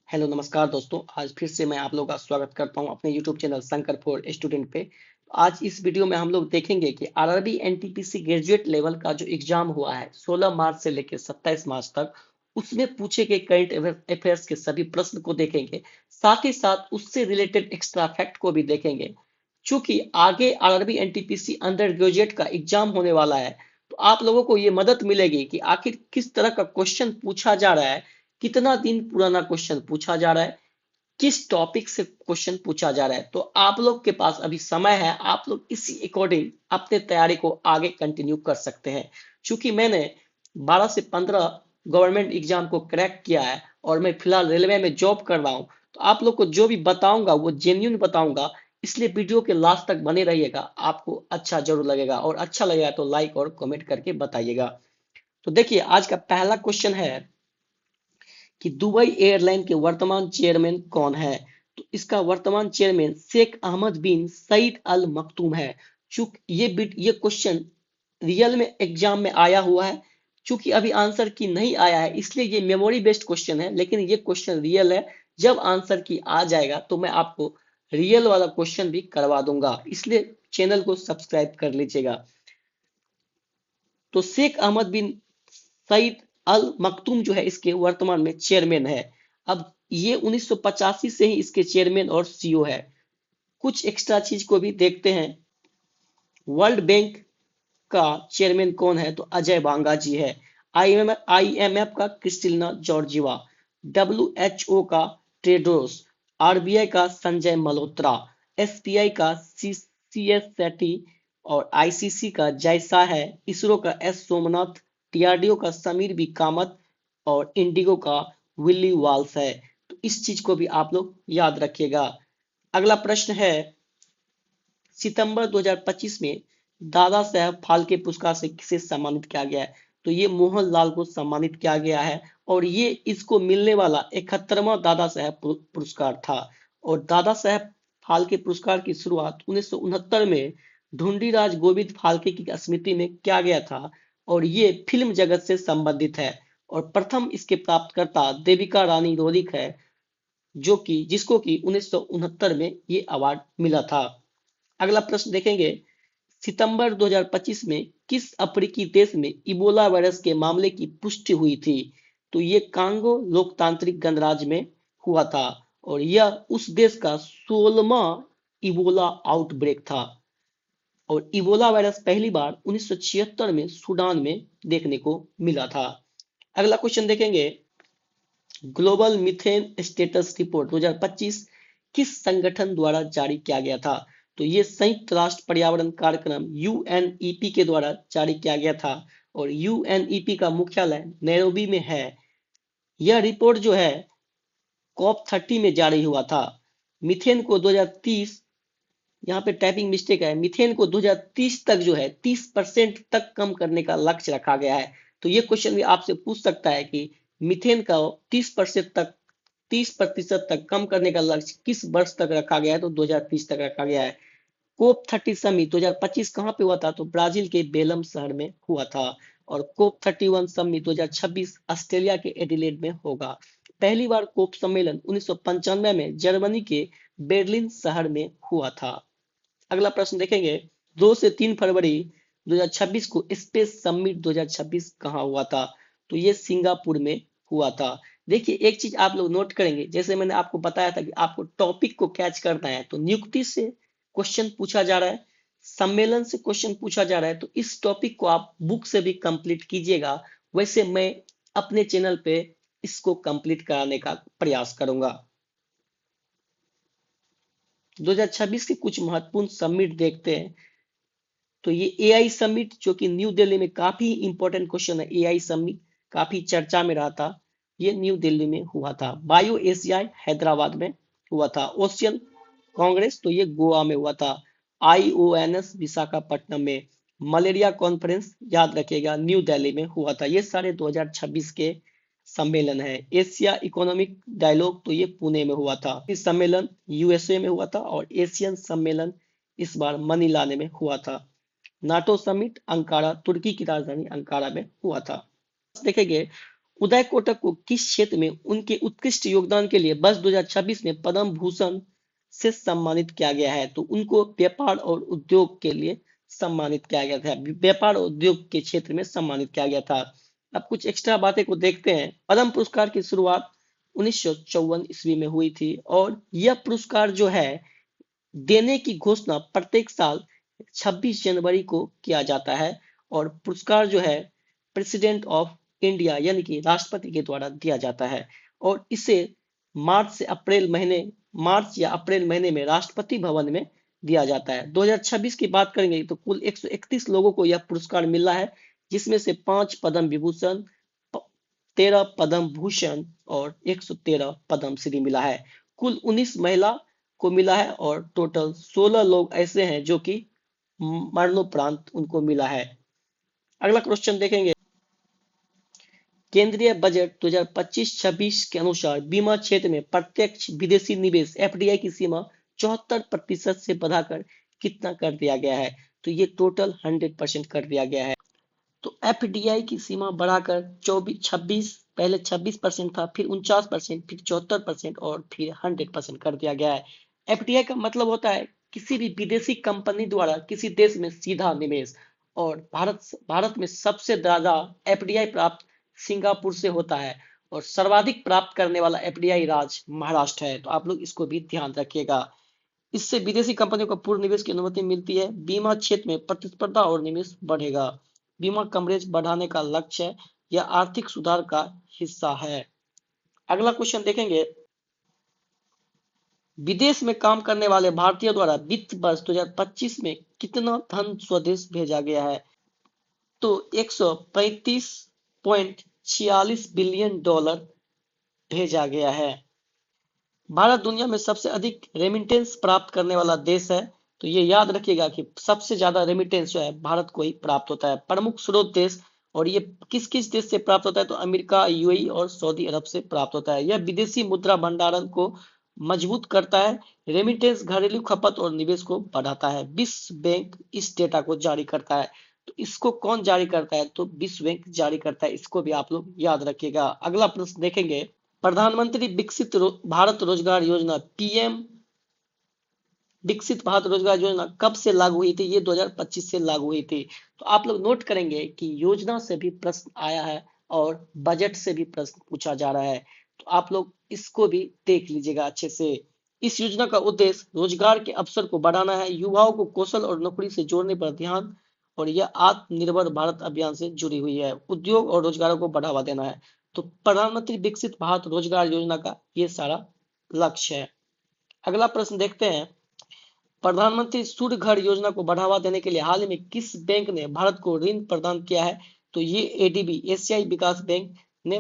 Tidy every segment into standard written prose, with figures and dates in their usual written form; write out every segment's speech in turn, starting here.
Hello नमस्कार दोस्तों। आज फिर से मैं आप लोगों का स्वागत करता हूं अपने YouTube channel Shankar for student पे। आज इस वीडियो में हम लोग देखेंगे कि आरआरबी एनटीपीसी ग्रेजुएट लेवल का जो एग्जाम हुआ है 16 मार्च से लेकर 27 मार्च तक, उसमें पूछे गए करंट अफेयर्स के सभी प्रश्न को देखेंगे। साथ ही साथ उससे रिलेटेड एक्स्ट्रा फैक्ट को भी देखेंगे। चूंकि आगे आरआरबी एनटीपीसी अंडर ग्रेजुएट का एग्जाम होने वाला है, तो आप लोगों को ये मदद मिलेगी कि आखिर किस तरह का क्वेश्चन पूछा जा रहा है, कितना दिन पुराना क्वेश्चन पूछा जा रहा है, किस टॉपिक से क्वेश्चन पूछा जा रहा है। तो आप लोग के पास अभी समय है, आप लोग इसी अकॉर्डिंग अपने तैयारी को आगे कंटिन्यू कर सकते हैं। क्योंकि मैंने 12 से 15 गवर्नमेंट एग्जाम को क्रैक किया है और मैं फिलहाल रेलवे में जॉब कर रहा हूं, तो आप लोग को जो भी बताऊंगा वो जेन्युइन बताऊंगा। इसलिए वीडियो के लास्ट तक बने रहिएगा, आपको अच्छा जरूर लगेगा और अच्छा लगेगा तो लाइक और कमेंट करके बताइएगा। तो देखिए, आज का पहला क्वेश्चन है कि दुबई एयरलाइन के वर्तमान चेयरमैन कौन है। तो इसका वर्तमान चेयरमैन शेख अहमद बिन सईद अल मखतूम है। चूंकि ये क्वेश्चन रियल में एग्जाम में आया हुआ है, चूंकि अभी आंसर की नहीं आया है इसलिए ये मेमोरी बेस्ड क्वेश्चन है, लेकिन ये क्वेश्चन रियल है। जब आंसर की आ जाएगा तो मैं आपको रियल वाला क्वेश्चन भी करवा दूंगा, इसलिए चैनल को सब्सक्राइब कर लीजिएगा। तो शेख अहमद बिन सईद अल मखतूम जो है इसके वर्तमान में चेयरमैन है। अब ये 1985 से ही इसके चेयरमैन और सीईओ है। कुछ एक्स्ट्रा चीज को भी देखते हैं। वर्ल्ड बैंक का चेयरमैन कौन है, तो अजय बांगा जी है। आईएमएफ का क्रिस्टिना जॉर्जिवा, डब्ल्यूएचओ का टेड्रोस, आरबीआई का संजय मल्होत्रा, एसबीआई का सीएस सेठी और आईसीसी का जैसा है, इसरो का एस सोमनाथ, डीआरडीओ का समीर बी कामत और इंडिगो का विली वाल्स है। तो इस चीज को भी आप लोग याद रखिएगा। अगला प्रश्न है, सितंबर 2025 में दादा साहब फाल्के पुरस्कार से किसे सम्मानित किया गया है। तो ये मोहनलाल को सम्मानित किया गया है और ये इसको मिलने वाला 71वां दादा साहब पुरस्कार था। और दादा साहब फाल्के पुरस्कार की शुरुआत 1969 में ढूंढीराज गोविंद फाल्के की स्मृति में किया गया था और ये फिल्म जगत से संबंधित है। और प्रथम इसके प्राप्तकर्ता देविका रानी रोरिक है, जो कि जिसको कि 1969 में ये अवार्ड मिला था। अगला प्रश्न देखेंगे, सितंबर 2025 में किस अफ्रीकी देश में इबोला वायरस के मामले की पुष्टि हुई थी। तो ये कांगो लोकतांत्रिक गणराज्य में हुआ था और यह उस देश का 16वां इबोला आउटब्रेक था। और इबोला वायरस पहली बार 1976 में सूडान में देखने को मिला था। अगला क्वेश्चन देखेंगे, ग्लोबल मीथेन स्टेटस रिपोर्ट 2025 किस संगठन द्वारा जारी किया गया था। तो ये संयुक्त राष्ट्र पर्यावरण कार्यक्रम यूएनईपी के द्वारा जारी किया गया था और यूएनईपी का मुख्यालय नैरोबी में है। यह रिपोर्ट जो है कॉप 30 में जारी हुआ था। मीथेन को 2030, यहाँ पे टाइपिंग मिस्टेक है, मीथेन को 2030 तक जो है 30% तक कम करने का लक्ष्य रखा गया है। तो ये क्वेश्चन भी आपसे पूछ सकता है कि मीथेन का 30% तक कम करने का लक्ष्य किस वर्ष तक रखा गया है। तो 2030 तक रखा गया है। कोप 30 समिट 2025 कहाँ पे हुआ था, तो ब्राजील के बेलम शहर में हुआ था। और कोप 31 समिट 2026 ऑस्ट्रेलिया के एडिलेड में होगा। पहली बार कोप सम्मेलन 1995 में जर्मनी के बेर्लिन शहर में हुआ था। अगला प्रश्न देखेंगे, 2 से 3 फरवरी 2026 को स्पेस समिट 2026 कहाँ हुआ था। तो ये सिंगापुर में हुआ था। देखिए, एक चीज आप लोग नोट करेंगे, जैसे मैंने आपको बताया था कि आपको टॉपिक को कैच करना है, तो नियुक्ति से क्वेश्चन पूछा जा रहा है, सम्मेलन से क्वेश्चन पूछा जा रहा है, तो इस टॉपिक को आप बुक से भी कंप्लीट कीजिएगा। वैसे मैं अपने चैनल पे इसको कंप्लीट कराने का प्रयास करूंगा। 2026 के कुछ महत्वपूर्ण समिट देखते हैं। तो ये एआई समिट जो कि न्यू दिल्ली में, काफी इंपॉर्टेंट क्वेश्चन है, एआई समिट काफी चर्चा में रहा था, ये न्यू दिल्ली में हुआ था। बायो एशियाई हैदराबाद में हुआ था। ओशियन कांग्रेस तो ये गोवा में हुआ था। आईओएनएस विशाखापट्टनम में। मलेरिया कॉन्फ्रेंस याद रखिएगा न्यू दिल्ली में हुआ था। ये सारे 2026 के सम्मेलन है। एशिया इकोनॉमिक डायलॉग तो ये पुणे में हुआ था। इस सम्मेलन यूएसए में हुआ था और एशियन सम्मेलन इस बार मनीला में हुआ था। नाटो समिट अंकारा, तुर्की की राजधानी अंकारा में हुआ था। देखेंगे, उदय कोटक को किस क्षेत्र में उनके उत्कृष्ट योगदान के लिए वर्ष 2026 में पद्म भूषण से सम्मानित किया गया है? तो उनको व्यापार और उद्योग के लिए सम्मानित किया गया था, व्यापार और उद्योग के क्षेत्र में सम्मानित किया गया था। अब कुछ एक्स्ट्रा बातें को देखते हैं। पद्म पुरस्कार की शुरुआत 1954 ईस्वी में हुई थी और यह पुरस्कार जो है देने की घोषणा प्रत्येक साल 26 जनवरी को किया जाता है और पुरस्कार जो है प्रेसिडेंट ऑफ इंडिया यानी कि राष्ट्रपति के द्वारा दिया जाता है और इसे मार्च या अप्रैल महीने में राष्ट्रपति भवन में दिया जाता है। 2026 की बात करेंगे तो कुल 131 लोगों को यह पुरस्कार मिला है, जिसमें से 5 पद्म विभूषण, 13 पद्म भूषण और 113 पद्म श्री मिला है। कुल 19 महिला को मिला है और टोटल 16 लोग ऐसे हैं जो कि मरणोपरांत उनको मिला है। अगला क्वेश्चन देखेंगे। केंद्रीय बजट 2025-26 के अनुसार बीमा क्षेत्र में प्रत्यक्ष विदेशी निवेश एफडीआई की सीमा 74% से बढ़ाकर कितना कर दिया गया है? तो ये टोटल 100% कर दिया गया है। तो एफडीआई की सीमा बढ़ाकर 26, पहले 26% था, फिर 49%, फिर 74% और फिर 100% कर दिया गया है। एफडीआई का मतलब होता है किसी भी विदेशी कंपनी द्वारा किसी देश में सीधा निवेश, और भारत में सबसे ज्यादा एफडीआई प्राप्त सिंगापुर से होता है और सर्वाधिक प्राप्त करने वाला एफडीआई राज्य महाराष्ट्र है। तो आप लोग इसको भी ध्यान रखिएगा। इससे विदेशी कंपनियों को पूर्ण निवेश की अनुमति मिलती है। बीमा क्षेत्र में प्रतिस्पर्धा और निवेश बढ़ेगा। बीमा कवरेज बढ़ाने का लक्ष्य है। यह आर्थिक सुधार का हिस्सा है। अगला क्वेश्चन देखेंगे। विदेश में काम करने वाले भारतीयों द्वारा वित्त वर्ष 2025 में कितना धन स्वदेश भेजा गया है? तो 135.46 बिलियन डॉलर भेजा गया है। भारत दुनिया में सबसे अधिक रेमिटेंस प्राप्त करने वाला देश है। तो ये याद रखिएगा कि सबसे ज्यादा रेमिटेंस जो है भारत को ही प्राप्त होता है। प्रमुख स्रोत देश, और ये किस किस देश से प्राप्त होता है? तो अमेरिका, यूएई और सऊदी अरब से प्राप्त होता है। यह विदेशी मुद्रा भंडारण को मजबूत करता है। रेमिटेंस घरेलू खपत और निवेश को बढ़ाता है। विश्व बैंक इस डेटा को जारी करता है। तो इसको कौन जारी करता है? तो विश्व बैंक जारी करता है। इसको भी आप लोग याद रखिएगा। अगला प्रश्न देखेंगे। प्रधानमंत्री विकसित भारत रोजगार योजना पीएम विकसित भारत रोजगार योजना कब से लागू हुई थी? ये 2025 से लागू हुई थी। तो आप लोग नोट करेंगे कि योजना से भी प्रश्न आया है और बजट से भी प्रश्न पूछा जा रहा है। तो आप लोग इसको भी देख लीजिएगा अच्छे से। इस योजना का उद्देश्य रोजगार के अवसर को बढ़ाना है, युवाओं को कौशल और नौकरी से जोड़ने पर ध्यान, और यह आत्मनिर्भर भारत अभियान से जुड़ी हुई है। उद्योग और रोजगारों को बढ़ावा देना है। तो प्रधानमंत्री विकसित भारत रोजगार योजना का ये सारा लक्ष्य है। अगला प्रश्न देखते हैं। प्रधानमंत्री सूर्य घर योजना को बढ़ावा देने के लिए हाल ही में किस बैंक ने भारत को ऋण प्रदान किया है? तो ये एडीबी एशियाई विकास बैंक ने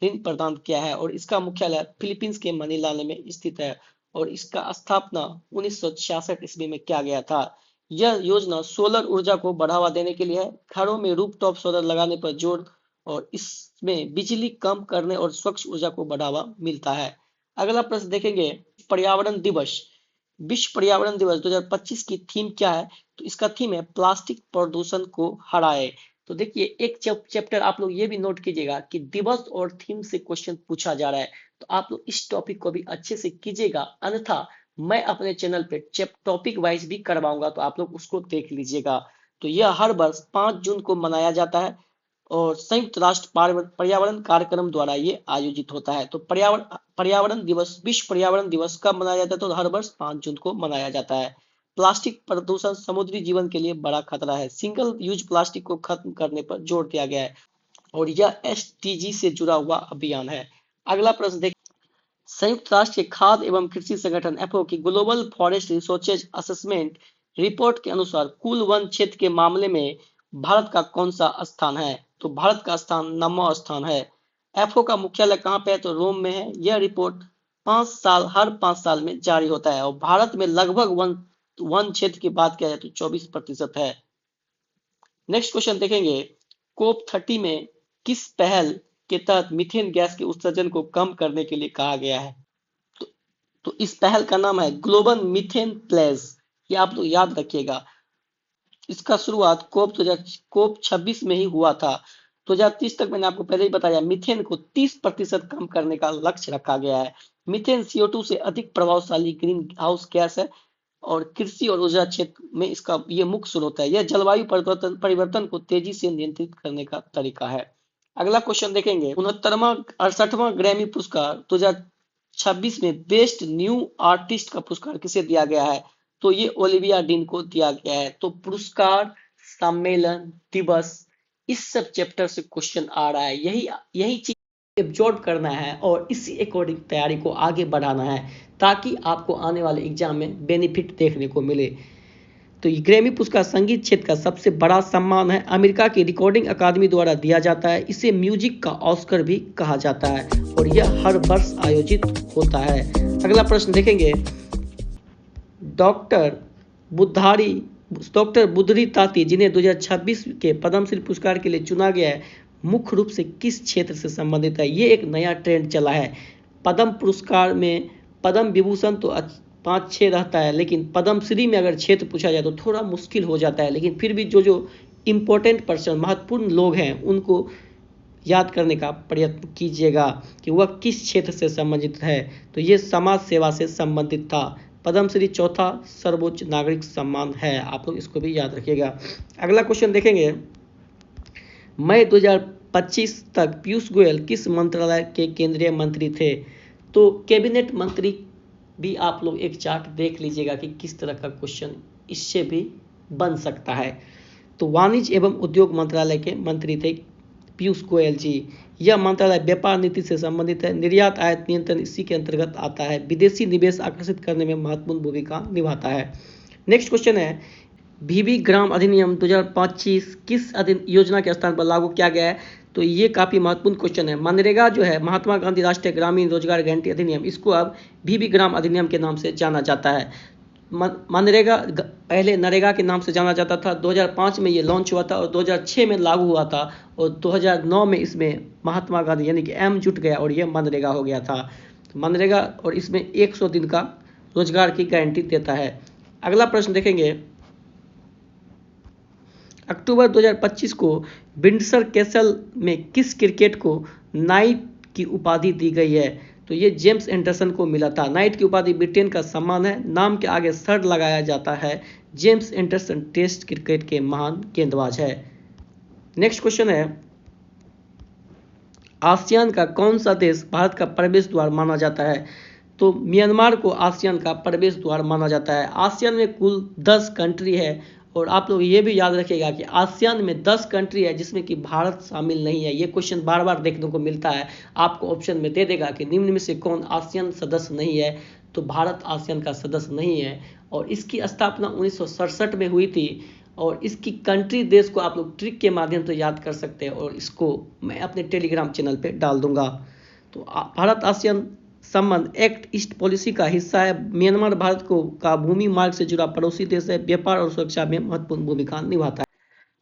ऋण प्रदान किया है और इसका मुख्यालय फिलीपींस के मनीला में स्थित है और इसका स्थापना 1966 ईस्वी में किया गया था। यह योजना सोलर ऊर्जा को बढ़ावा देने के लिए है। घरों में रूफटॉप सोलर लगाने पर जोर, और इसमें बिजली कम करने और स्वच्छ ऊर्जा को बढ़ावा मिलता है। अगला प्रश्न देखेंगे। पर्यावरण दिवस, विश्व पर्यावरण दिवस 2025 की थीम क्या है? तो इसका थीम है प्लास्टिक प्रदूषण को हराए। तो देखिए एक चैप्टर आप लोग ये भी नोट कीजिएगा कि दिवस और थीम से क्वेश्चन पूछा जा रहा है। तो आप लोग इस टॉपिक को भी अच्छे से कीजिएगा, अन्यथा मैं अपने चैनल पे टॉपिक वाइज भी करवाऊंगा, तो आप लोग उसको देख लीजिएगा। तो यह हर वर्ष 5 जून को मनाया जाता है और संयुक्त राष्ट्र पर्यावरण कार्यक्रम द्वारा ये आयोजित होता है। तो पर्यावरण दिवस, विश्व पर्यावरण दिवस कब मनाया जाता है? तो हर वर्ष 5 जून को मनाया जाता है। प्लास्टिक प्रदूषण समुद्री जीवन के लिए बड़ा खतरा है। सिंगल यूज प्लास्टिक को खत्म करने पर जोर दिया गया है और यह एसडीजी से जुड़ा हुआ अभियान है। अगला प्रश्न देखिए। संयुक्त राष्ट्र के खाद्य एवं कृषि संगठन एफओ की global forest resources assessment report के अनुसार कुल वन क्षेत्र के मामले में भारत का कौन सा स्थान है? तो भारत का स्थान 9वां स्थान है। एफओ का मुख्यालय कहाँ पे है? तो रोम में है। यह रिपोर्ट हर 5 साल में जारी होता है और भारत में लगभग वन क्षेत्र की बात किया जाए तो 24% है। नेक्स्ट क्वेश्चन देखेंगे। कोप 30 में किस पहल के तहत मीथेन गैस के उत्सर्जन को कम करने के लिए कहा गया है? तो इस पहल का नाम है ग्लोबल मीथेन प्लेज। ये आप लोग याद रखिएगा। इसका शुरुआत कोप 26 में ही हुआ था। 2030 तक मैंने आपको पहले ही बताया मीथेन को 30% कम करने का लक्ष्य रखा गया है। मीथेन CO2 से अधिक प्रभावशाली ग्रीन हाउस गैस है और कृषि और ऊर्जा क्षेत्र में इसका ये मुख्य स्रोत है। यह जलवायु परिवर्तन को तेजी से नियंत्रित करने का तरीका है। अगला क्वेश्चन देखेंगे, 68वां ग्रैमी पुरस्कार 2026 में बेस्ट न्यू आर्टिस्ट का पुरस्कार किसे दिया गया है? तो ये ओलिविया डीन को दिया गया है। तो पुरस्कार, सम्मेलन, दिवस, इस सब चैप्टर से क्वेश्चन आ रहा है। यही चीज एब्जॉर्ब करना है और इसी अकॉर्डिंग तैयारी को आगे बढ़ाना है ताकि आपको आने वाले एग्जाम में बेनिफिट देखने को मिले। तो ये ग्रैमी पुरस्कार संगीत क्षेत्र का सबसे बड़ा सम्मान है। अमेरिका की रिकॉर्डिंग अकादमी द्वारा दिया जाता है। इसे म्यूजिक का ऑस्कर भी कहा जाता है और यह हर वर्ष आयोजित होता है। अगला प्रश्न देखेंगे, डॉक्टर बुद्धरी ताती जिन्हें 2026 के पद्मश्री पुरस्कार के लिए चुना गया है, मुख्य रूप से किस क्षेत्र से संबंधित है? ये एक नया ट्रेंड चला है। पद्म पुरस्कार में पद्म विभूषण तो 5-6 रहता है, लेकिन पद्मश्री में अगर क्षेत्र पूछा जाए तो थोड़ा मुश्किल हो जाता है। लेकिन फिर भी जो इम्पोर्टेंट पर्सन, महत्वपूर्ण लोग हैं, उनको याद करने का प्रयत्न कीजिएगा कि वह किस क्षेत्र से संबंधित है। तो ये समाज सेवा से संबंधित था। पद्मश्री चौथा सर्वोच्च नागरिक सम्मान है, आप लोग इसको भी याद रखिएगा। अगला क्वेश्चन देखेंगे, मई 2025 तक पीयूष गोयल किस मंत्रालय के केंद्रीय मंत्री थे? तो कैबिनेट मंत्री भी आप लोग एक चार्ट देख लीजिएगा कि किस तरह का क्वेश्चन इससे भी बन सकता है। तो वाणिज्य एवं उद्योग मंत्रालय के मंत्री थे पीयूष गोयल जी। यह मंत्रालय व्यापार नीति से संबंधित है। निर्यात आयात नियंत्रण इसी के अंतर्गत आता है। विदेशी निवेश आकर्षित करने में महत्वपूर्ण भूमिका निभाता है। नेक्स्ट क्वेश्चन है, बीबी ग्राम अधिनियम 2025 किस योजना के स्थान पर लागू किया गया है? तो ये काफी महत्वपूर्ण क्वेश्चन है। मनरेगा जो है, महात्मा गांधी राष्ट्रीय ग्रामीण रोजगार गारंटी अधिनियम, इसको अब बीबी ग्राम अधिनियम के नाम से जाना जाता है। मनरेगा पहले नरेगा के नाम से जाना जाता था। 2005 में ये लॉन्च हुआ था और 2006 में लागू हुआ था और 2009 में इसमें महात्मा गांधी यानी कि एम जुट गया और ये मनरेगा हो गया था। मनरेगा और इसमें 100 दिन का रोजगार की गारंटी देता है। अगला प्रश्न देखेंगे, अक्टूबर 2025 को विंडसर कैसल में किस क्रिकेट को नाइट की उपाधि दी गई है? तो ये जेम्स एंडरसन को मिला था। नाइट की उपाधि ब्रिटेन का सम्मान है। नाम के आगे सर लगाया जाता है। जेम्स एंडरसन टेस्ट क्रिकेट के महान गेंदबाज है। नेक्स्ट क्वेश्चन है, आसियान का कौन सा देश भारत का प्रवेश द्वार माना जाता है? तो म्यांमार को आसियान का प्रवेश द्वार माना जाता है। आसियान में कुल 10 कंट्री है और आप लोग ये भी याद रखिएगा कि आसियान में 10 कंट्री है जिसमें कि भारत शामिल नहीं है। ये क्वेश्चन बार बार देखने को मिलता है। आपको ऑप्शन में दे देगा कि निम्न में से कौन आसियान सदस्य नहीं है? तो भारत आसियान का सदस्य नहीं है और इसकी स्थापना 1967 में हुई थी और इसकी कंट्री देश को आप लोग ट्रिक के माध्यम से याद कर सकते हैं और इसको मैं अपने टेलीग्राम चैनल पे डाल दूंगा। तो भारत आसियान संबंध एक्ट ईस्ट पॉलिसी का हिस्सा है। म्यांमार भारत को का भूमि मार्ग से जुड़ा पड़ोसी देश है। व्यापार और सुरक्षा में महत्वपूर्ण भूमिका निभाता है।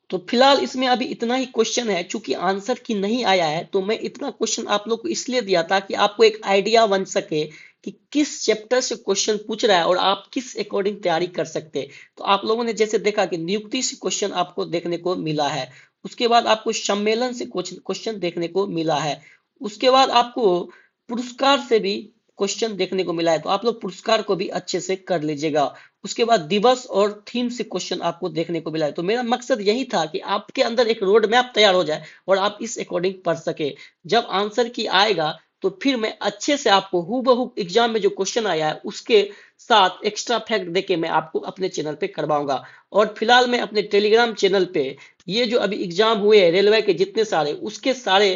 तो फिलहाल इसमें अभी इतना ही क्वेश्चन है। चूंकि आंसर की नहीं आया है तो मैं इतना क्वेश्चन आप लोग को इसलिए दिया था कि आपको एक आइडिया बन सके कि किस चैप्टर से क्वेश्चन पूछ रहा है और आप किस अकॉर्डिंग तैयारी कर सकते हैं। तो आप लोगों ने जैसे देखा कि नियुक्ति से क्वेश्चन आपको देखने को मिला है, उसके बाद आपको सम्मेलन से क्वेश्चन देखने को मिला है, उसके बाद आपको पुरस्कार से भी क्वेश्चन देखने को मिला है। तो आप लोग पुरस्कार को भी अच्छे से कर लीजिएगा। उसके बाद दिवस और थीम से क्वेश्चन आपको देखने को मिला है। तो मेरा मकसद यही था कि आपके अंदर एक रोड मैप तैयार हो जाए और आप इस अकॉर्डिंग पढ़ सके। जब आंसर की आएगा तो फिर मैं अच्छे से आपको हूबहू एग्जाम में जो क्वेश्चन आया है उसके साथ एक्स्ट्रा फैक्ट देके मैं आपको अपने चैनल पे करवाऊंगा। और फिलहाल मैं अपने टेलीग्राम चैनल पे ये जो अभी एग्जाम हुए हैं रेलवे के जितने सारे, उसके सारे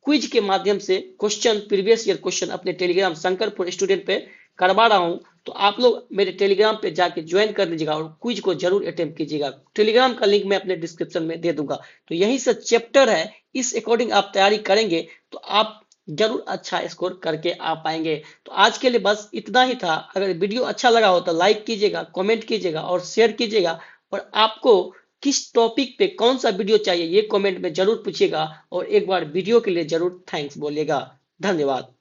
क्विज के माध्यम से क्वेश्चन, प्रीवियस ईयर क्वेश्चन अपने टेलीग्राम शंकर स्टूडेंट पे करवा रहा हूं। तो आप लोग मेरे टेलीग्राम पे जाके ज्वाइन कर लीजिएगा और क्विज को जरूर अटेम्प्ट कीजिएगा। टेलीग्राम का लिंक मैं अपने डिस्क्रिप्शन में दे दूंगा। तो यही सब चैप्टर है, इस अकॉर्डिंग आप तैयारी करेंगे तो आप जरूर अच्छा स्कोर करके आ पाएंगे। तो आज के लिए बस इतना ही था। अगर वीडियो अच्छा लगा हो तो लाइक कीजिएगा, कमेंट कीजिएगा और शेयर कीजिएगा। और आपको किस टॉपिक पे कौन सा वीडियो चाहिए ये कमेंट में जरूर पूछिएगा और एक बार वीडियो के लिए जरूर थैंक्स बोलिएगा। धन्यवाद।